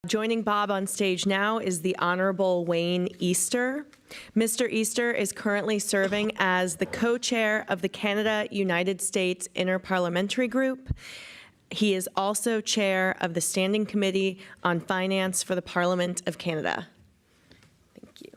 Joining Bob on stage now is the Honourable Wayne Easter. Mr. Easter is currently serving as the co-chair of the Canada-United States Interparliamentary Group. He is also chair of the Standing Committee on Finance for the Parliament of Canada. Thank you.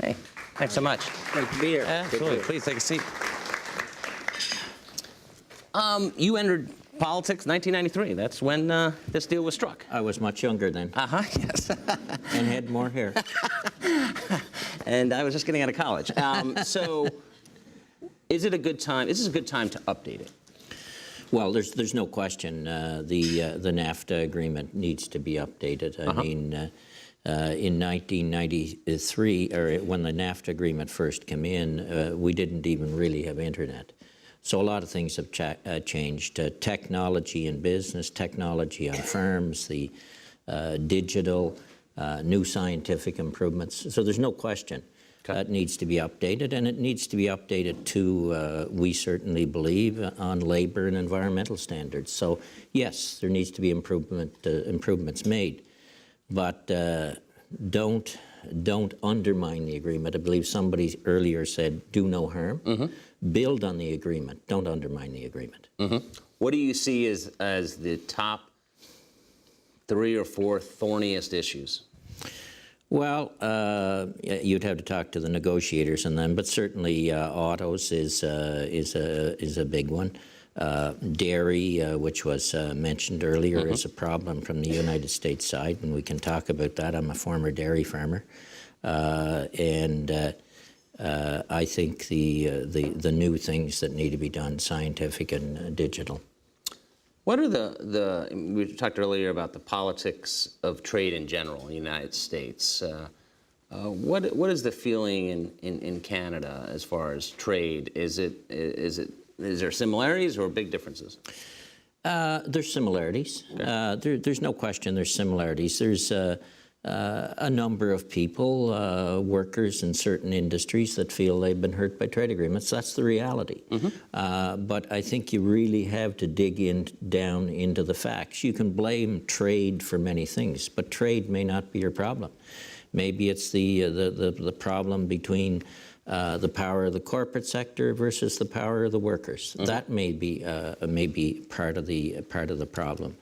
Hey, thanks so much. Great to be here. Absolutely. Please take a seat. You entered politics 1993. That's when this deal was struck. I was much younger then. Yes. And had more hair. And I was just getting out of college. So is it a good time? Is this a good time to update it? Well, there's no question the NAFTA agreement needs to be updated. I mean, in 1993, or when the NAFTA agreement first came in, we didn't even really have internet. So a lot of things have changed. Technology in business, technology on farms, the digital, new scientific improvements. So there's no question that needs to be updated, and it needs to be updated to, we certainly believe, on labor and environmental standards. So yes, there needs to be improvements made, but don't undermine the agreement. I believe somebody earlier said, do no harm. Build on the agreement. Don't undermine the agreement. What do you see as the top 3 or 4 thorniest issues? Well, you'd have to talk to the negotiators on them, but certainly autos is a big one. Dairy, which was mentioned earlier, is a problem from the United States side, and we can talk about that. I'm a former dairy farmer, I think the new things that need to be done, scientific and digital. What are we talked earlier about the politics of trade in general in the United States. What is the feeling in Canada as far as trade? Is there similarities or big differences? There's similarities. Okay. There's no question there's similarities. There's a number of people, workers in certain industries, that feel they've been hurt by trade agreements. That's the reality. But I think you really have to dig down into the facts. You can blame trade for many things, but trade may not be your problem. Maybe it's the problem between the power of the corporate sector versus the power of the workers. That may be part of the problem.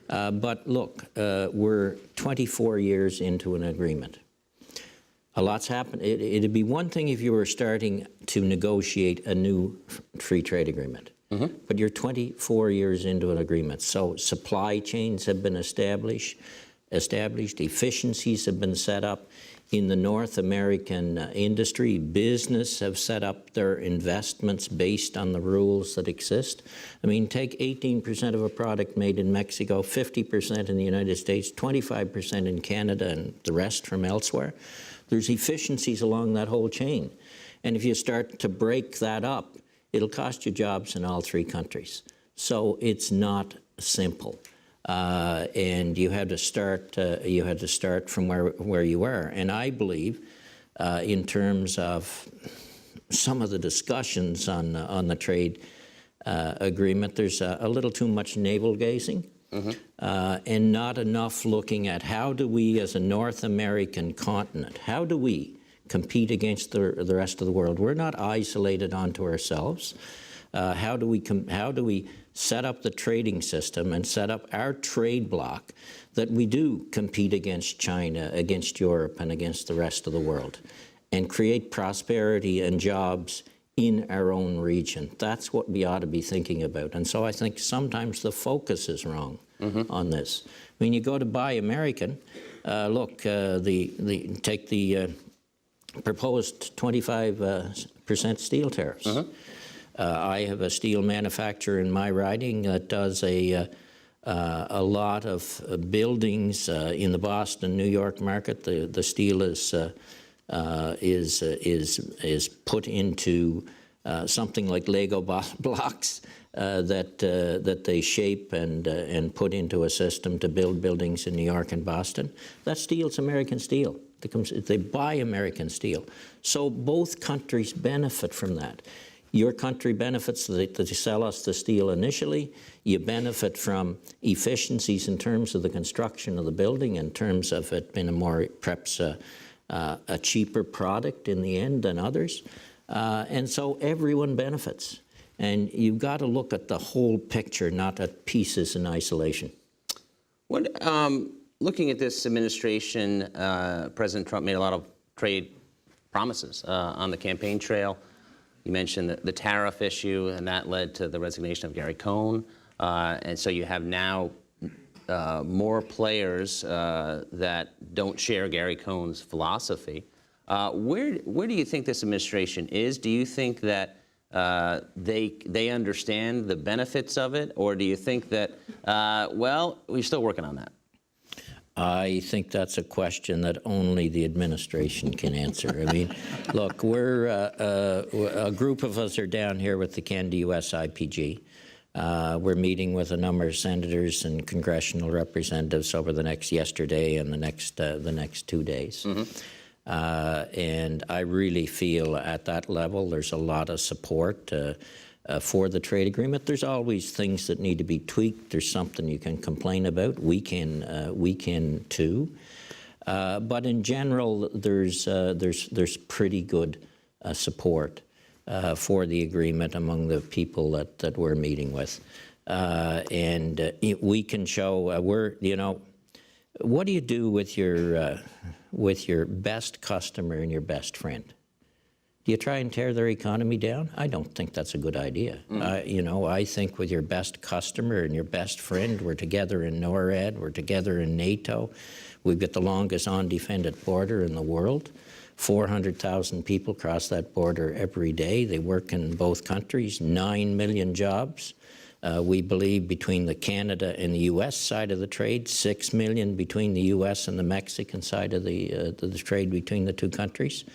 But look, we're 24 years into an agreement. A lot's happened. It'd be one thing if you were starting to negotiate a new free trade agreement. But you're 24 years into an agreement. So supply chains have been established, efficiencies have been set up. In the North American industry, business have set up their investments based on the rules that exist. I mean, take 18% of a product made in Mexico, 50% in the United States, 25% in Canada, and the rest from elsewhere. There's efficiencies along that whole chain. And if you start to break that up, it'll cost you jobs in all 3 countries. So it's not simple. And you had to start from where you were. And I believe, in terms of some of the discussions on the trade agreement, there's a little too much navel gazing, and not enough looking at how do we, as a North American continent, how do we compete against the rest of the world? We're not isolated onto ourselves. How do we set up the trading system and set up our trade bloc that we do compete against China, against Europe, and against the rest of the world, and create prosperity and jobs in our own region? That's what we ought to be thinking about. And so I think sometimes the focus is wrong on this. I mean, you go to Buy American, look, take the proposed 25% steel tariffs. I have a steel manufacturer in my riding that does a lot of buildings in the Boston, New York market. The steel is put into something like Lego blocks that they shape and put into a system to build buildings in New York and Boston. That steel's American steel. They buy American steel. So both countries benefit from that. Your country benefits that they sell us the steel initially. You benefit from efficiencies in terms of the construction of the building, in terms of it being perhaps a cheaper product in the end than others. And so everyone benefits. And you've got to look at the whole picture, not at pieces in isolation. Looking at this administration, President Trump made a lot of trade promises on the campaign trail. You mentioned the tariff issue, and that led to the resignation of Gary Cohn. And so you have now more players that don't share Gary Cohn's philosophy. Where do you think this administration is? Do you think that they understand the benefits of it, or do you think that, well, we're still working on that? I think that's a question that only the administration can answer. I mean, look, we're a group of us are down here with the Canada U.S. IPG. We're meeting with a number of senators and congressional representatives over yesterday and the next 2 days. And I really feel at that level there's a lot of support for the trade agreement. There's always things that need to be tweaked. There's something you can complain about. We can too. But in general, there's pretty good support for the agreement among the people that we're meeting with, and we can show what do you do with your best customer and your best friend? Do you try and tear their economy down? I don't think that's a good idea. I think with your best customer and your best friend, we're together in NORAD, we're together in NATO. We've got the longest undefended border in the world. 400,000 people cross that border every day. They work in both countries, 9 million jobs. We believe between the Canada and the U.S. side of the trade, 6 million between the U.S. and the Mexican side of the trade between the two countries.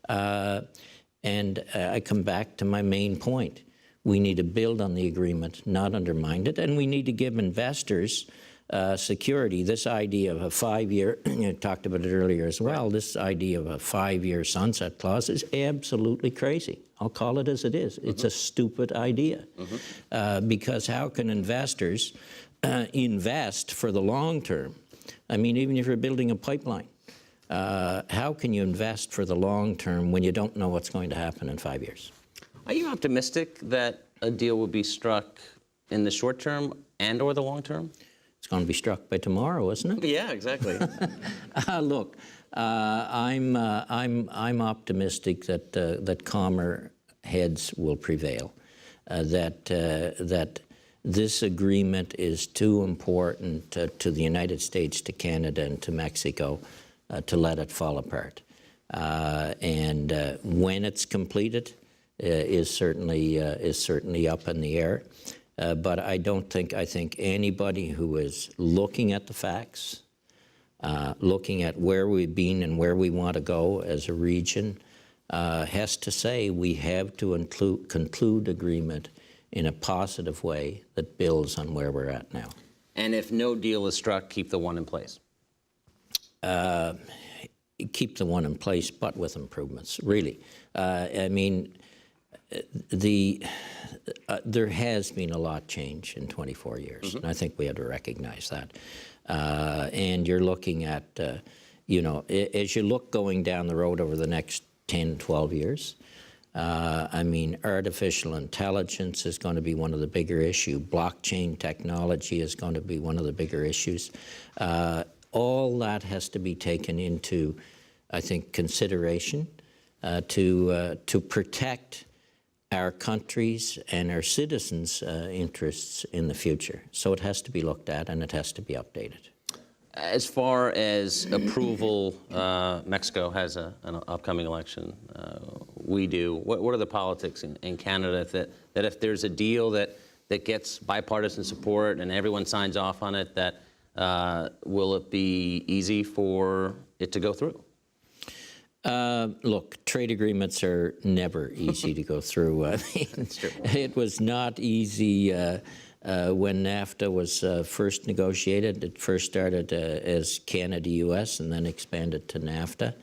And I come back to my main point. We need to build on the agreement, not undermine it, and we need to give investors security. This idea of a 5-year, you talked about it earlier as well, this idea of a 5-year sunset clause is absolutely crazy. I'll call it as it is. It's a stupid idea. Because how can investors invest for the long term? I mean, even if you're building a pipeline, how can you invest for the long term when you don't know what's going to happen in 5 years? Are you optimistic that a deal will be struck in the short term and or the long term? It's going to be struck by tomorrow, isn't it? Yeah, exactly. Look, I'm optimistic that calmer heads will prevail. That this agreement is too important to the United States, to Canada, and to Mexico to let it fall apart. And when it's completed is certainly up in the air. But I think anybody who is looking at the facts, looking at where we've been and where we want to go as a region, has to say we have to conclude agreement in a positive way that builds on where we're at now. And if no deal is struck, keep the one in place. Keep the one in place, but with improvements, really. I mean, there has been a lot change in 24 years, and I think we have to recognize that. And you're looking at, as you look going down the road over the next 10, 12 years, I mean, artificial intelligence is going to be one of the bigger issues. Blockchain technology is going to be one of the bigger issues. All that has to be taken into, I think, consideration to protect our country's and our citizens' interests in the future. So it has to be looked at and it has to be updated. As far as approval, Mexico has an upcoming election. We do. What are the politics in Canada that if there's a deal that gets bipartisan support and everyone signs off on it, that will it be easy for it to go through? Look, trade agreements are never easy to go through. I mean, it was not easy when NAFTA was first negotiated. It first started as Canada-US and then expanded to NAFTA.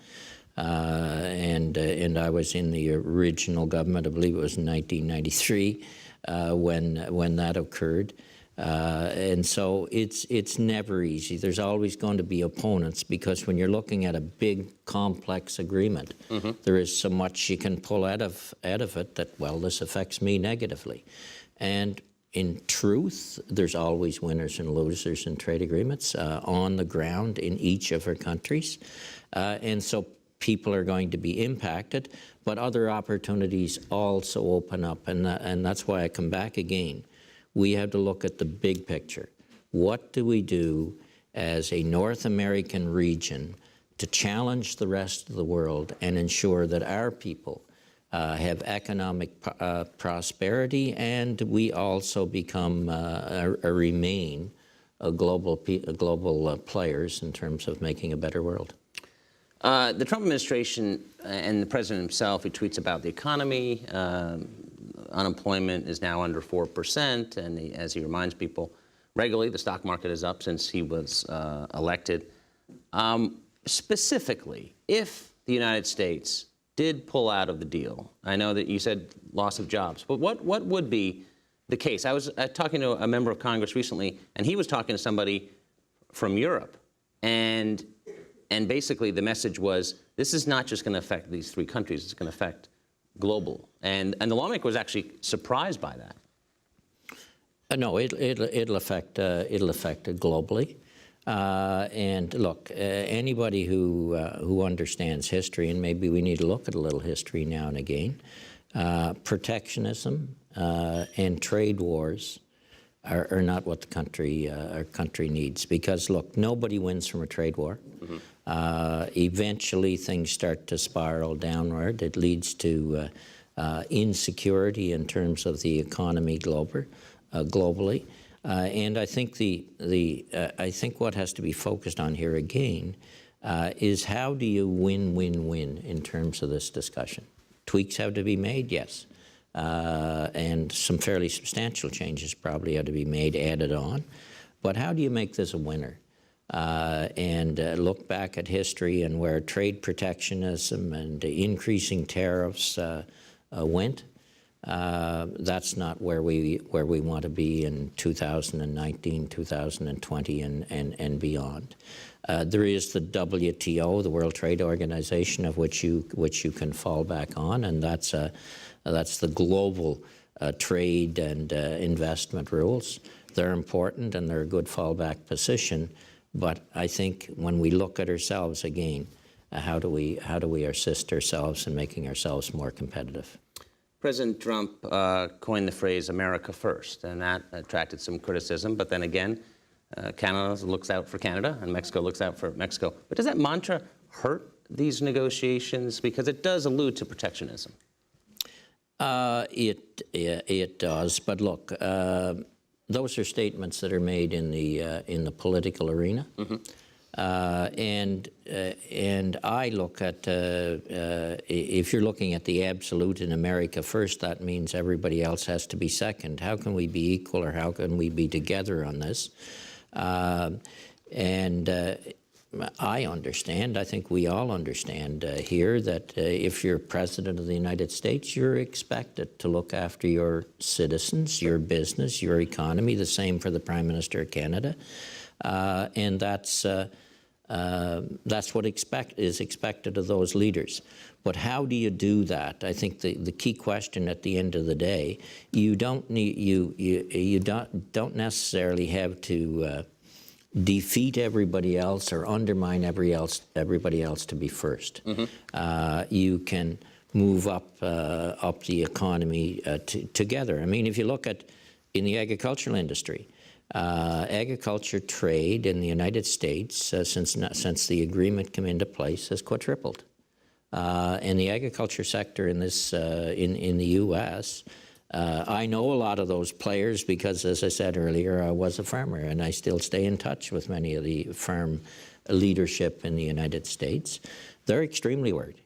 and I was in the original government. I believe it was in 1993 when that occurred. And so it's never easy. There's always going to be opponents, because when you're looking at a big, complex agreement, there is so much you can pull out of it that, well, this affects me negatively. And in truth, there's always winners and losers in trade agreements on the ground in each of our countries. And so people are going to be impacted, but other opportunities also open up. And that's why I come back again. We have to look at the big picture. What do we do as a North American region to challenge the rest of the world and ensure that our people have economic prosperity, and we also become remain global players in terms of making a better world? The Trump administration and the president himself, he tweets about the economy. Unemployment is now under 4%, and as he reminds people regularly, the stock market is up since he was elected. Specifically, if the United States did pull out of the deal, I know that you said loss of jobs, but what would be the case? I was talking to a member of Congress recently, and he was talking to somebody from Europe, and basically the message was, this is not just going to affect these three countries, it's going to affect global. And the lawmaker was actually surprised by that. No, it'll affect it globally. And look, anybody who understands history, and maybe we need to look at a little history now and again, protectionism and trade wars are not what our country needs. Because look, nobody wins from a trade war. Eventually, things start to spiral downward. It leads to insecurity in terms of the economy globally. And I think I think what has to be focused on here again is how do you win-win-win in terms of this discussion? Tweaks have to be made, yes. And some fairly substantial changes probably have to be made, added on. But how do you make this a winner? And look back at history and where trade protectionism and increasing tariffs went. That's not where we want to be in 2019, 2020, and beyond. There is the WTO, the World Trade Organization, of which you can fall back on, and that's the global trade and investment rules. They're important and they're a good fallback position. But I think when we look at ourselves again, how do we assist ourselves in making ourselves more competitive? President Trump coined the phrase "America First," and that attracted some criticism. But then again, Canada looks out for Canada, and Mexico looks out for Mexico. But does that mantra hurt these negotiations? Because it does allude to protectionism. It does. But look, those are statements that are made in the political arena. And I look at, if you're looking at the absolute in America first, that means everybody else has to be second. How can we be equal, or how can we be together on this? I understand, I think we all understand here that if you're President of the United States, you're expected to look after your citizens, your business, your economy, the same for the Prime Minister of Canada. And that's what is expected of those leaders. But how do you do that? I think the key question at the end of the day, you don't necessarily have to defeat everybody else or undermine everybody else to be first. You can move up the economy together. I mean, if you look at in the agricultural industry, agriculture trade in the United States since the agreement came into place has quadrupled. And the agriculture sector in this in the U.S. I know a lot of those players because, as I said earlier, I was a farmer, and I still stay in touch with many of the farm leadership in the United States. They're extremely worried.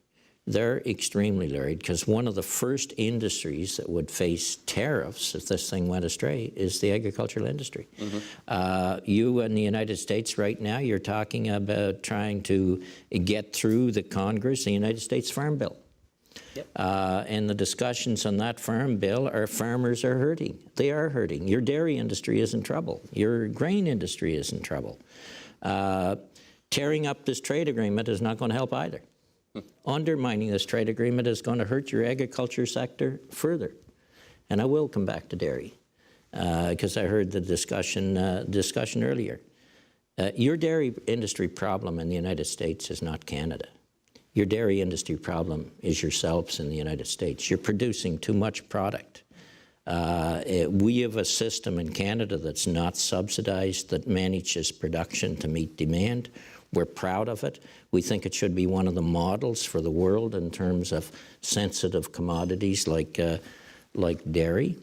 they're extremely worried because one of the first industries that would face tariffs if this thing went astray is the agricultural industry. You in the United States right now, you're talking about trying to get through the Congress, the United States Farm Bill. Yep. And the discussions on that farm bill are farmers are hurting. They are hurting. Your dairy industry is in trouble. Your grain industry is in trouble. Tearing up this trade agreement is not going to help either. Undermining this trade agreement is going to hurt your agriculture sector further. And I will come back to dairy because I heard the discussion earlier. Your dairy industry problem in the United States is not Canada. Your dairy industry problem is yourselves in the United States. You're producing too much product. We have a system in Canada that's not subsidized, that manages production to meet demand. We're proud of it. We think it should be one of the models for the world in terms of sensitive commodities like dairy.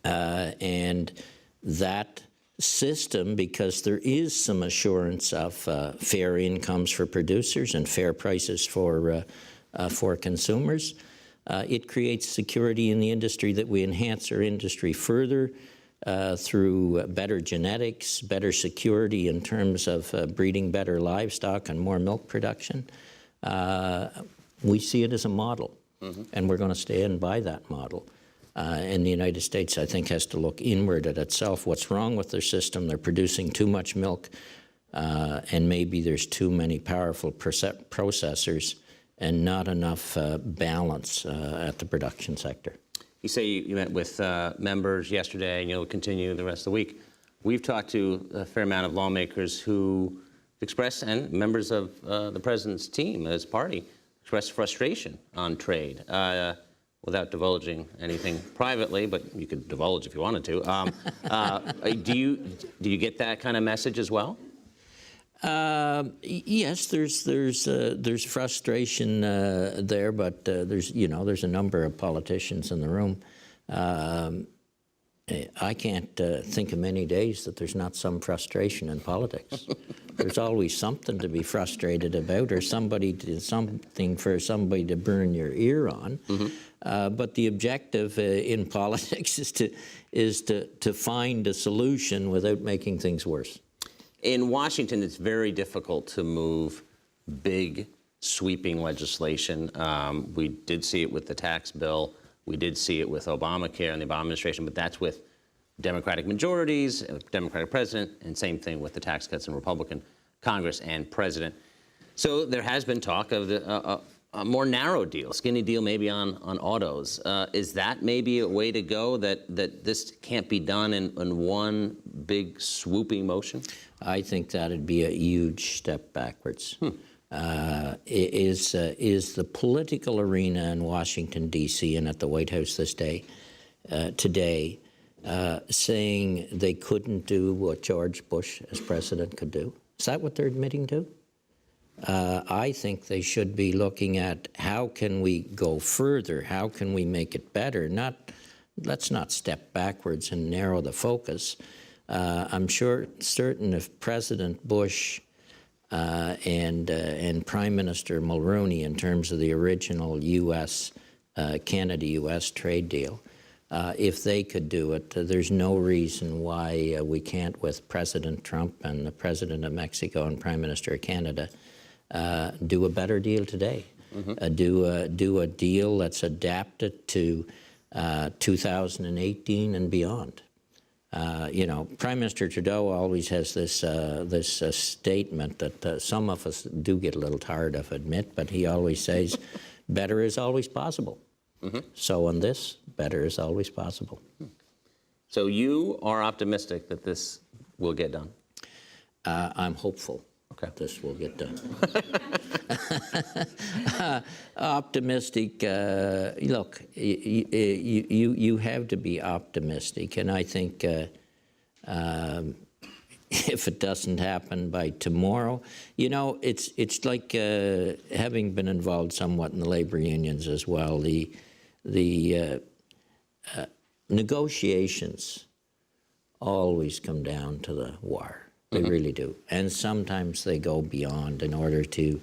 And that system, because there is some assurance of fair incomes for producers and fair prices for consumers, it creates security in the industry that we enhance our industry further through better genetics, better security in terms of breeding better livestock and more milk production. We see it as a model, and we're going to stand by that model. And the United States, I think, has to look inward at itself. What's wrong with their system? They're producing too much milk, and maybe there's too many powerful processors and not enough balance at the production sector. You say you met with members yesterday, and you'll continue the rest of the week. We've talked to a fair amount of lawmakers who express, and members of the president's team, his party, express frustration on trade. Without divulging anything privately, but you could divulge if you wanted to. Do you get that kind of message as well? Yes, there's frustration there, but there's a number of politicians in the room. I can't think of many days that there's not some frustration in politics. There's always something to be frustrated about, or something for somebody to burn your ear on. But the objective in politics is to find a solution without making things worse. In Washington, it's very difficult to move big, sweeping legislation. We did see it with the tax bill. We did see it with Obamacare and the Obama administration, but that's with Democratic majorities, Democratic president, and same thing with the tax cuts in Republican Congress and president. So there has been talk of a more narrow deal, skinny deal maybe on autos. Is that maybe a way to go, that this can't be done in one big swooping motion? I think that'd be a huge step backwards. Is the political arena in Washington, D.C. and at the White House today saying they couldn't do what George Bush as president could do? Is that what they're admitting to? I think they should be looking at how can we go further, how can we make it better, let's not step backwards and narrow the focus. I'm certain if President Bush and Prime Minister Mulroney, in terms of the original Canada-U.S. trade deal, if they could do it, there's no reason why we can't with President Trump and the President of Mexico and Prime Minister of Canada do a better deal today. Do a deal that's adapted to 2018 and beyond. Prime Minister Trudeau always has this statement that some of us do get a little tired of, admit, but he always says, better is always possible. So on this, better is always possible. So you are optimistic that this will get done? I'm hopeful. Okay. This will get done. Optimistic. Look, you have to be optimistic, and I think if it doesn't happen by tomorrow, it's like having been involved somewhat in the labor unions as well. The negotiations always come down to the wire. They really do. And sometimes they go beyond in order to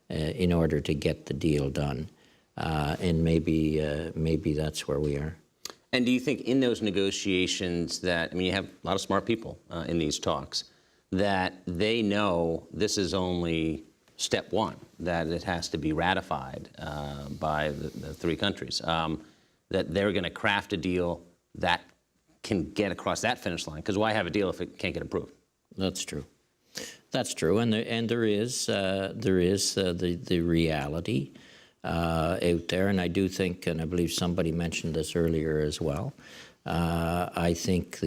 in order to get the deal done. And maybe that's where we are. And do you think in those negotiations that, I mean, you have a lot of smart people in these talks, that they know this is only step one, that it has to be ratified by the three countries, that they're going to craft a deal that can get across that finish line? Because why have a deal if it can't get approved? That's true. That's true, and there is the reality out there, and I do think, and I believe somebody mentioned this earlier as well. I think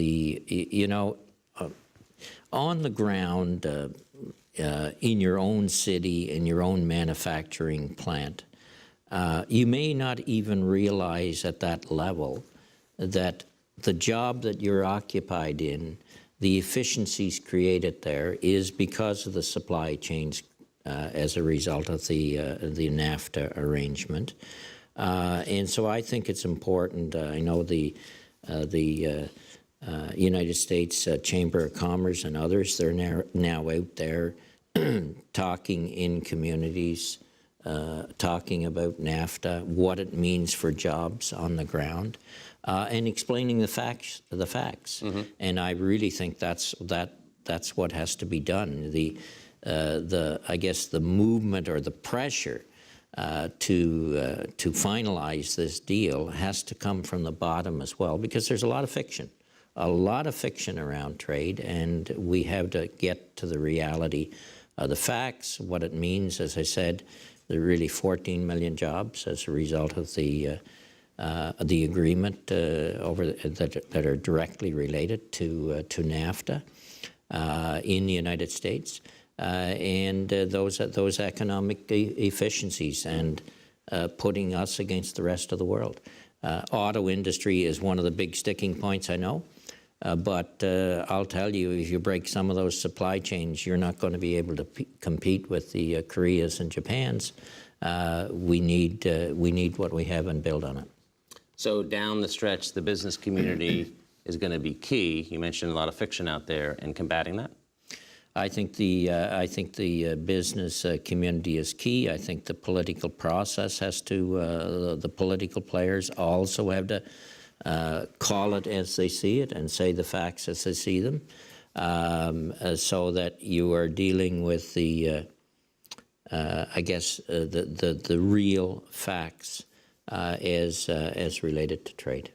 on the ground in your own city, in your own manufacturing plant, you may not even realize at that level that the job that you're occupied in, the efficiencies created there, is because of the supply chains as a result of the NAFTA arrangement. And so I think it's important. I know the United States Chamber of Commerce and others, they're now out there talking in communities, talking about NAFTA, what it means for jobs on the ground, and explaining the facts. Mm-hmm. And I really think that's what has to be done. I guess the movement or the pressure to finalize this deal has to come from the bottom as well, because there's a lot of fiction around trade, and we have to get to the reality, the facts, what it means. As I said, there are really 14 million jobs as a result of the agreement that are directly related to NAFTA in the United States. And those economic efficiencies and putting us against the rest of the world. Auto industry is one of the big sticking points, I know, but I'll tell you, if you break some of those supply chains, you're not going to be able to compete with the Koreas and Japans. We need what we have and build on it. So down the stretch, the business community is going to be key. You mentioned a lot of fiction out there in combating that. I think the business community is key. I think the political process has to, the political players also have to call it as they see it and say the facts as they see them, so that you are dealing with the, I guess, the real facts as related to trade.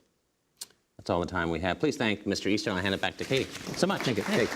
That's all the time we have. Please thank Mr. Easter. I'll hand it back to Katie. So much. Thank you. Hey.